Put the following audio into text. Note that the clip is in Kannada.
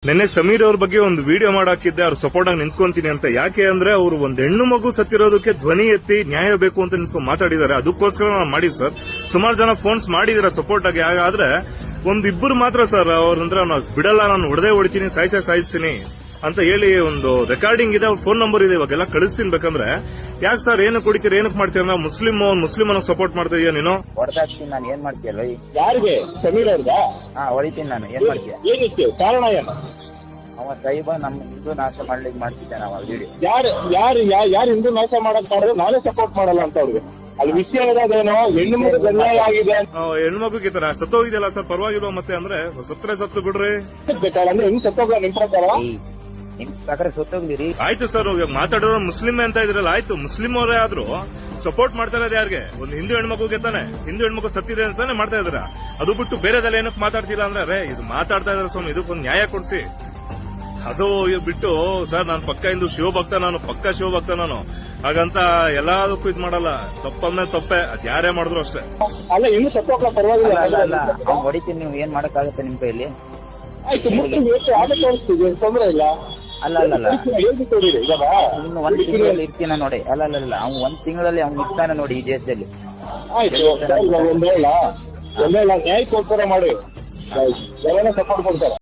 ನಿನ್ನೆ ಸಮೀರ್ ಅವ್ರ ಬಗ್ಗೆ ಒಂದು ವಿಡಿಯೋ ಮಾಡಾಕಿದ್ದೆ, ಅವ್ರು ಸಪೋರ್ಟ್ ಆಗಿ ನಿಂತ್ಕೊಂತೀನಿ ಅಂತ. ಯಾಕೆ ಅಂದ್ರೆ ಅವರು ಒಂದ್ ಹೆಣ್ಣು ಮಗು ಸತ್ತಿರೋದಕ್ಕೆ ಧ್ವನಿ ಎತ್ತಿ ನ್ಯಾಯ ಬೇಕು ಅಂತ ನಿಂತ್ಕೊಂಡು ಮಾತಾಡಿದ್ದಾರೆ. ಅದಕ್ಕೋಸ್ಕರ ನಾನು ಮಾಡಿದ್ ಸರ್. ಸುಮಾರು ಜನ ಫೋನ್ಸ್ ಮಾಡಿದಿರ ಸಪೋರ್ಟ್ ಆಗಿ. ಆದ್ರೆ ಒಂದಿಬ್ಬರು ಮಾತ್ರ ಸರ್ ಅವ್ರಂದ್ರೆ ನಾನು ಬಿಡಲ್ಲ, ನಾನು ಹೊಡೆದೇ ಹೊಡಿತೀನಿ, ಸಾಯಿಸ್ತೀನಿ ಅಂತ ಹೇಳಿ ಒಂದು ರೆಕಾರ್ಡಿಂಗ್ ಇದೆ, ಅವ್ರ ಫೋನ್ ನಂಬರ್ ಇದೆ, ಇವಾಗೆಲ್ಲ ಕಳಿಸ್ತೀನಿ ಬೇಕಂದ್ರೆ. ಯಾಕೆ ಸರ್ ಏನು ಕುಡಿತೀರಿ, ಏನಕ್ಕೆ ಮಾಡ್ತೀರ? ನಾವು ಮುಸ್ಲಿಂ ಸಪೋರ್ಟ್ ಮಾಡ್ತಾ ಇದೀಯ ನೀನು? ಹೊಡೆದಾಕ್ತೀನಿ ನಾನು, ಏನ್ ಮಾಡ್ತೀಯಲ್ಲ? ಯಾರಿಗೆ? ಸಮೀರ್ ಅವ್ರಿಗ? ಹೊಡಿತೀನಿ ನಾನು, ಏನ್ ಮಾಡ್ತೀಯ? ಏನಕ್ಕೆ ಕಾರಣ ಏನು? ಅವ ಸಾಹಿಬ ನಮ್ ಹಿಂದೂ ನಾಶ ಮಾಡ್ಲಿಕ್ಕೆ ಮಾಡ್ತಿದ್ದೆ ನಾವು ವಿಡಿಯೋ. ಯಾರು ಹಿಂದೂ ನಾಶ ಮಾಡಕ್ ಮಾಡಿದ್ರೆ ನಾನೇ ಸಪೋರ್ಟ್ ಮಾಡಲ್ಲ ಅಂತ ಅವ್ರಿಗೆ. ಅಲ್ಲಿ ವಿಷಯ ಇರೋದೇನೋ ಹೆಣ್ಣು ಮಗು ಅನ್ಯಾಯ ಆಗಿದೆ. ಹೆಣ್ಮಗುಗೆ ತರ ಸತ್ತೋಗಿದೆಯಲ್ಲ ಸರ್, ಪರವಾಗಿಲ್ವಾ? ಮತ್ತೆ ಅಂದ್ರೆ ಸತ್ತು ಬಿಡ್ರಿ. ಅಂದ್ರೆ ಹೆಂಗ್ ಸತ್ತೋಗ ನಿಮ್ ಪ್ರಕಾರ? ನಿಮ್ ಪ್ರಕಾರ ಸತ್ತೋಗ್ಲಿರಿ. ಆಯ್ತು ಸರ್, ಮಾತಾಡೋರು ಮುಸ್ಲಿಂ ಅಂತ ಇದ್ರಲ್ಲ, ಆಯ್ತು ಮುಸ್ಲಿಂ ಅವರೇ ಆದ್ರೂ ಸಪೋರ್ಟ್ ಮಾಡ್ತಾ ಇರೋದು ಯಾರಿಗೆ? ಒಂದು ಹಿಂದೂ ಹೆಣ್ಮಗುಗೆ ತಾನೆ, ಹಿಂದೂ ಹೆಣ್ಮಗು ಸತ್ತಿದೆ ಅಂತಾನೆ ಮಾಡ್ತಾ ಇದ್ರ. ಅದು ಬಿಟ್ಟು ಬೇರೆದೆಲ್ಲ ಏನಕ್ಕೆ ಮಾತಾಡ್ತಿಲ್ಲ ಅಂದ್ರೆ, ಇದು ಮಾತಾಡ್ತಾ ಇದಾರೆ ಸ್ವಾಮಿ, ಇದಕ್ಕೊಂದು ನ್ಯಾಯ ಕೊಡ್ಸಿ. ಅದು ಬಿಟ್ಟು ಸರ್ ನಾನು ಪಕ್ಕ ಹಿಂದೂ ಶಿವಭಕ್ತ, ನಾನು ಪಕ್ಕ ಶಿವಭಕ್ತ ನಾನು, ಹಾಗಂತ ಎಲ್ಲದಕ್ಕೂ ಇದ್ ಮಾಡಲ್ಲ. ತಪ್ಪಂದ್ರೆ ತಪ್ಪೆ, ಅದ್ ಯಾರೇ ಮಾಡಿದ್ರು ಅಷ್ಟೇ. ಅಲ್ಲ ಇನ್ನು ಸತ್ತೋಗ್ಲ ಪರವಾಗಿಲ್ಲ. ಅವ್ನು ಹೊಡಿತೀನಿ, ನೀವು ಏನ್ ಮಾಡಕ್ಕಾಗತ್ತೆ ನಿಮ್ ಕೈಲಿ? ಆಯ್ತು, ಆಗ ತೋರಿಸ್ತೀವಿ, ತೊಂದ್ರೆ ಇಲ್ಲ. ಅಲ್ಲ ಇನ್ನು ಒಂದ್ ತಿಂಗಳಲ್ಲಿ ಇರ್ತೀನ ನೋಡಿ. ಅಲ್ಲ ಅವ್ನು ಒಂದ್ ತಿಂಗಳಲ್ಲಿ ಅವ್ನು ಇರ್ತಾನೆ ನೋಡಿ ಈ ದೇಶದಲ್ಲಿ. ಆಯ್ತು, ಒಂದೇಳ ನ್ಯಾಯ ಕೊಡ್ತಾರೆ ಮಾಡಿ, ಜನ ಸಪೋರ್ಟ್ ಕೊಡ್ತಾರೆ.